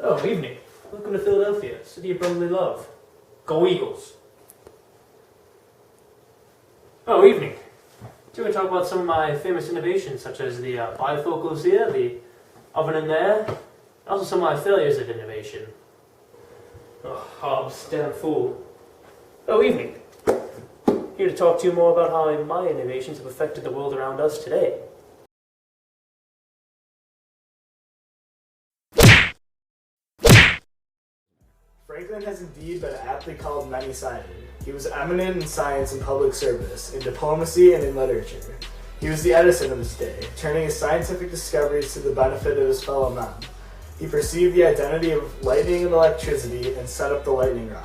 Oh, evening. Welcome to Philadelphia, city of brotherly love. Go Eagles. Oh, evening. Do you want to talk about some of my famous innovations, such as the bifocals here, the oven in there, and also some of my failures of innovation. Oh, Hobbes, damn fool. Oh, evening. Here to talk to you more about how my innovations have affected the world around us today. Franklin has indeed been aptly called many-sided. He was eminent in science and public service, in diplomacy and in literature. He was the Edison of his day, turning his scientific discoveries to the benefit of his fellow men. He perceived the identity of lightning and electricity and set up the lightning rod.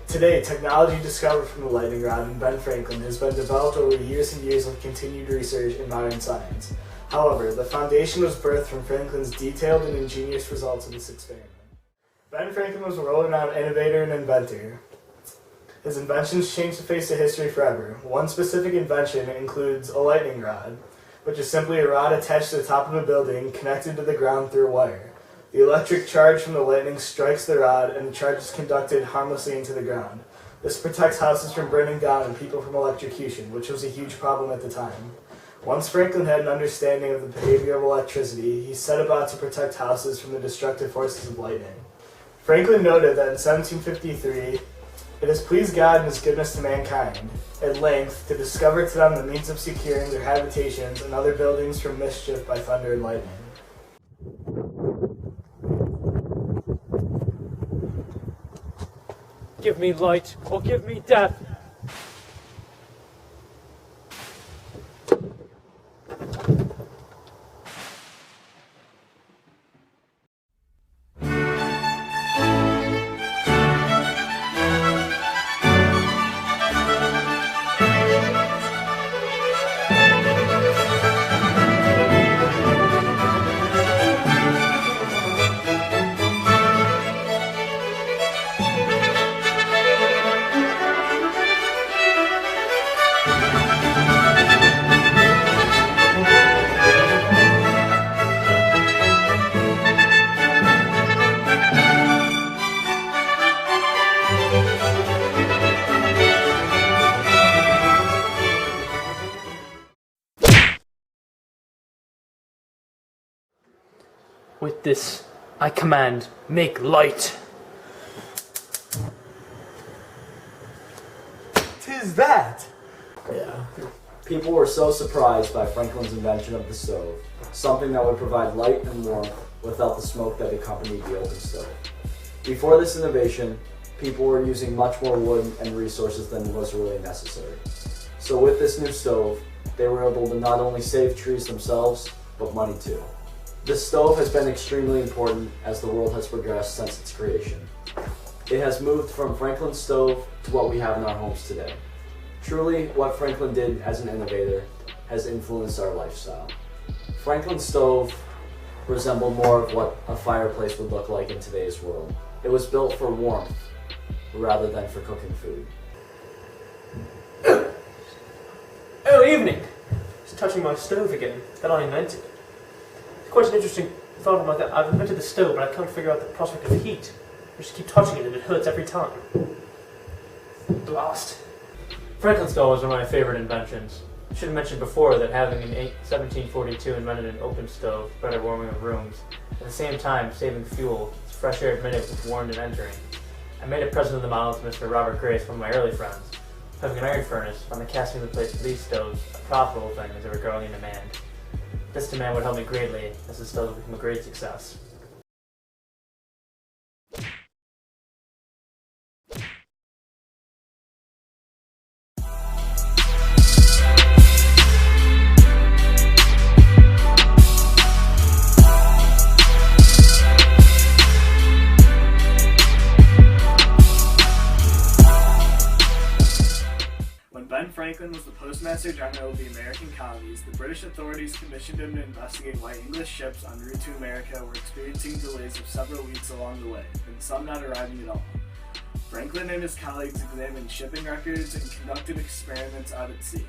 Today, technology discovered from the lightning rod and Ben Franklin has been developed over years and years of continued research in modern science. However, the foundation was birthed from Franklin's detailed and ingenious results of this experiment. Ben Franklin was a world-renowned innovator and inventor. His inventions changed the face of history forever. One specific invention includes a lightning rod, which is simply a rod attached to the top of a building connected to the ground through a wire. The electric charge from the lightning strikes the rod, and the charge is conducted harmlessly into the ground. This protects houses from burning down and people from electrocution, which was a huge problem at the time. Once Franklin had an understanding of the behavior of electricity, he set about to protect houses from the destructive forces of lightning. Franklin noted that in 1753, it has pleased God in his goodness to mankind, at length, to discover to them the means of securing their habitations and other buildings from mischief by thunder and lightning. Give me light, or give me death. With this, I command, make light. 'Tis that! Yeah. People were so surprised by Franklin's invention of the stove, something that would provide light and warmth without the smoke that accompanied the open stove. Before this innovation, people were using much more wood and resources than was really necessary. So with this new stove, they were able to not only save trees themselves, but money too. This stove has been extremely important as the world has progressed since its creation. It has moved from Franklin's stove to what we have in our homes today. Truly, what Franklin did as an innovator has influenced our lifestyle. Franklin's stove resembled more of what a fireplace would look like in today's world. It was built for warmth rather than for cooking food. Oh, evening. Just touching my stove again, that I invented. Quite an interesting thought about that. I've invented the stove, but I can't figure out the prospect of heat. I just keep touching it and it hurts every time. Blast. Franklin's stove was one of my favorite inventions. I should have mentioned before that having in 1742 invented an open stove, better warming of rooms, at the same time saving fuel, as fresh air admitted was warmed and entering. I made a present of the model to Mr. Robert Grace, one of my early friends. Having an iron furnace, found the casting of the place for these stoves a profitable thing as they were growing in demand. This demand would help me greatly as the stove would become a great success. Ben Franklin was the Postmaster General of the American colonies. The British authorities commissioned him to investigate why English ships en route to America were experiencing delays of several weeks along the way, and some not arriving at all. Franklin and his colleagues examined shipping records and conducted experiments out at sea.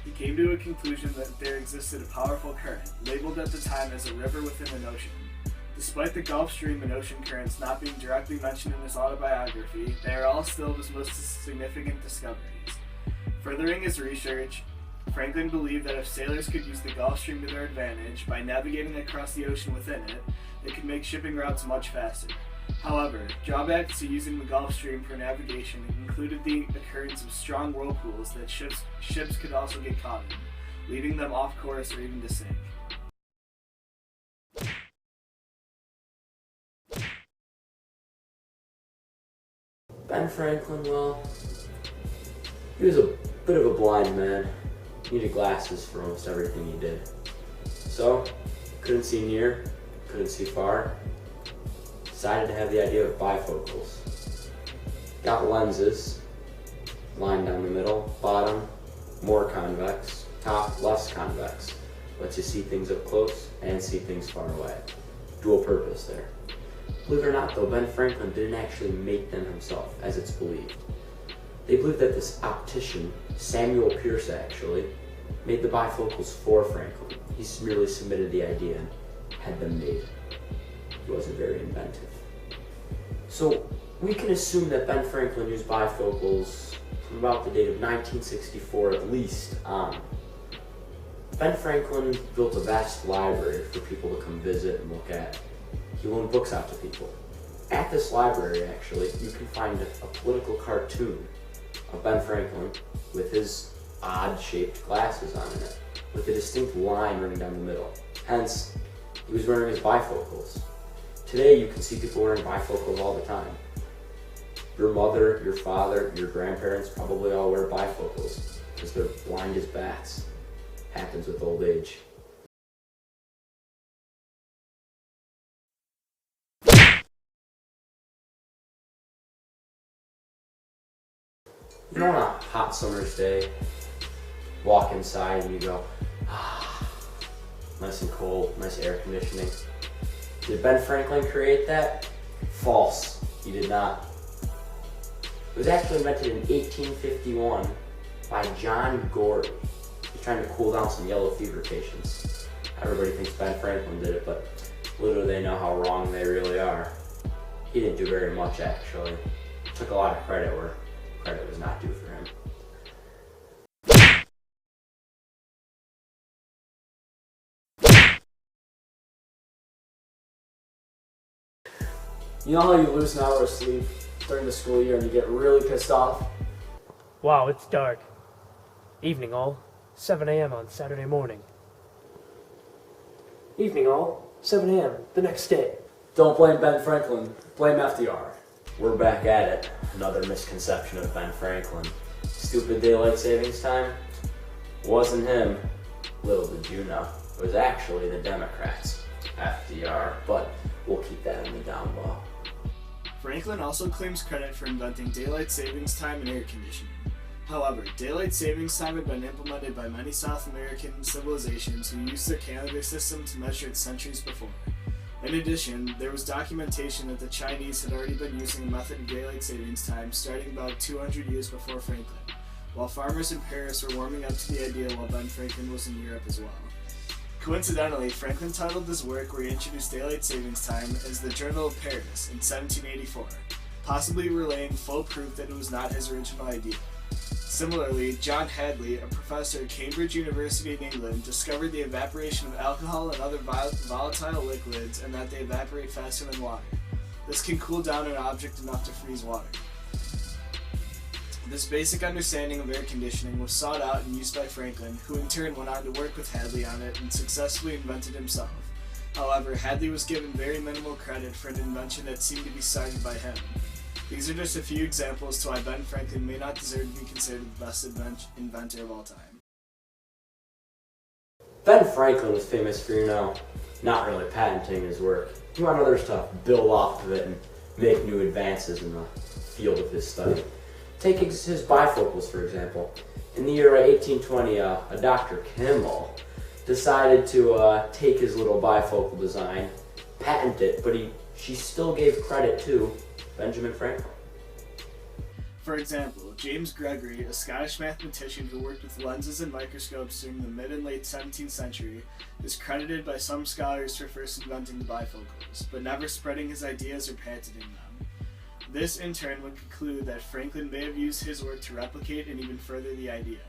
He came to a conclusion that there existed a powerful current, labeled at the time as a river within an ocean. Despite the Gulf Stream and ocean currents not being directly mentioned in his autobiography, they are all still his most significant discoveries. Furthering his research, Franklin believed that if sailors could use the Gulf Stream to their advantage by navigating across the ocean within it, they could make shipping routes much faster. However, drawbacks to using the Gulf Stream for navigation included the occurrence of strong whirlpools that ships could also get caught in, leading them off course or even to sink. Ben Franklin, well, he was a bit of a blind man. He needed glasses for almost everything he did. So, couldn't see near, couldn't see far. Decided to have the idea of bifocals. Got lenses, line down the middle, bottom, more convex, top, less convex. Lets you see things up close and see things far away. Dual purpose there. Believe it or not though, Ben Franklin didn't actually make them himself, as it's believed. They believe that this optician, Samuel Pierce actually, made the bifocals for Franklin. He merely submitted the idea and had them made. He wasn't very inventive. So we can assume that Ben Franklin used bifocals from about the date of 1964 at least on. Ben Franklin built a vast library for people to come visit and look at. He loaned books out to people. At this library, actually, you can find a political cartoon of Ben Franklin with his odd-shaped glasses on it, with a distinct line running down the middle. Hence, he was wearing his bifocals. Today, you can see people wearing bifocals all the time. Your mother, your father, your grandparents probably all wear bifocals because they're blind as bats. Happens with old age. You know, on a hot summer's day, walk inside and you go, nice and cold, nice air conditioning. Did Ben Franklin create that? False. He did not. It was actually invented in 1851 by John Gordy. He's trying to cool down some yellow fever patients. Everybody thinks Ben Franklin did it, but little do they know how wrong they really are. He didn't do very much, actually. Took a lot of credit where credit was not due for him. You know how you lose an hour of sleep during the school year and you get really pissed off? Wow, it's dark. Evening all. 7 a.m. on Saturday morning. Evening all. 7 a.m. the next day. Don't blame Ben Franklin, blame FDR. We're back at it. Another misconception of Ben Franklin. Stupid daylight savings time? Wasn't him. Little did you know. It was actually the Democrats. FDR. But we'll keep that in the down low. Franklin also claims credit for inventing daylight savings time and air conditioning. However, daylight savings time had been implemented by many South American civilizations who used their calendar system to measure it centuries before. In addition, there was documentation that the Chinese had already been using the method of daylight savings time starting about 200 years before Franklin, while farmers in Paris were warming up to the idea while Ben Franklin was in Europe as well. Coincidentally, Franklin titled his work where he introduced daylight savings time as the Journal of Paris in 1784, possibly relaying full proof that it was not his original idea. Similarly, John Hadley, a professor at Cambridge University in England, discovered the evaporation of alcohol and other volatile liquids and that they evaporate faster than water. This can cool down an object enough to freeze water. This basic understanding of air conditioning was sought out and used by Franklin, who in turn went on to work with Hadley on it and successfully invented himself. However, Hadley was given very minimal credit for an invention that seemed to be started by him. These are just a few examples to why Ben Franklin may not deserve to be considered the best inventor of all time. Ben Franklin was famous for, not really patenting his work. He wanted others to build off of it and make new advances in the field of his study. Take his bifocals, for example. In the year 1820, a Dr. Kimball decided to take his little bifocal design, patent it, but she still gave credit to Benjamin Franklin. For example, James Gregory, a Scottish mathematician who worked with lenses and microscopes during the mid and late 17th century, is credited by some scholars for first inventing the bifocals, but never spreading his ideas or patenting them. This, in turn, would conclude that Franklin may have used his work to replicate and even further the idea,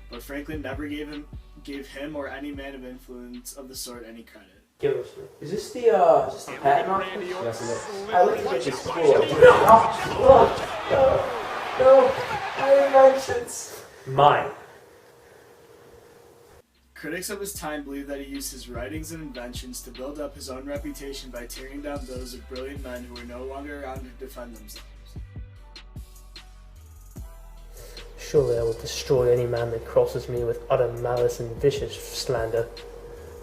but Franklin never gave him or any man of influence of the sort any credit. Give us. Is this the patent office? Yes, it is. I look at this cool. No, my inventions. Mine. Critics of his time believe that he used his writings and inventions to build up his own reputation by tearing down those of brilliant men who were no longer around to defend themselves. Surely I will destroy any man that crosses me with utter malice and vicious slander.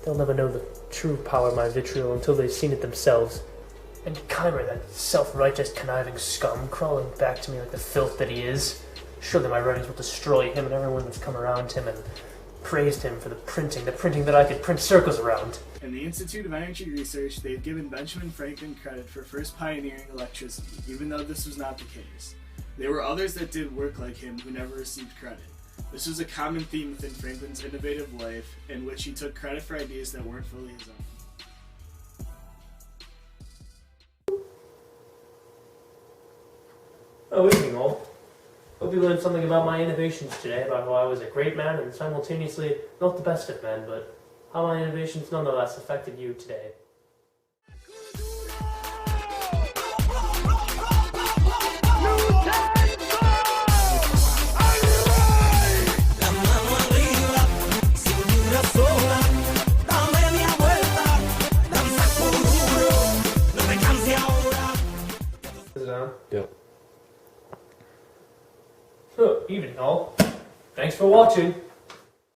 They'll never know the true power of my vitriol until they've seen it themselves. And Keimer, that self-righteous, conniving scum, crawling back to me like the filth that he is. Surely my writings will destroy him and everyone that's come around him and praised him for the printing that I could print circles around. In the Institute of Energy Research, they've given Benjamin Franklin credit for first pioneering electricity, even though this was not the case. There were others that did work like him who never received credit. This was a common theme within Franklin's innovative life, in which he took credit for ideas that weren't fully his own. Oh, evening all. Hope you learned something about my innovations today, about how I was a great man and simultaneously not the best of men, but how my innovations nonetheless affected you today. Is it on? Yep. Oh, evening all. Thanks for watching.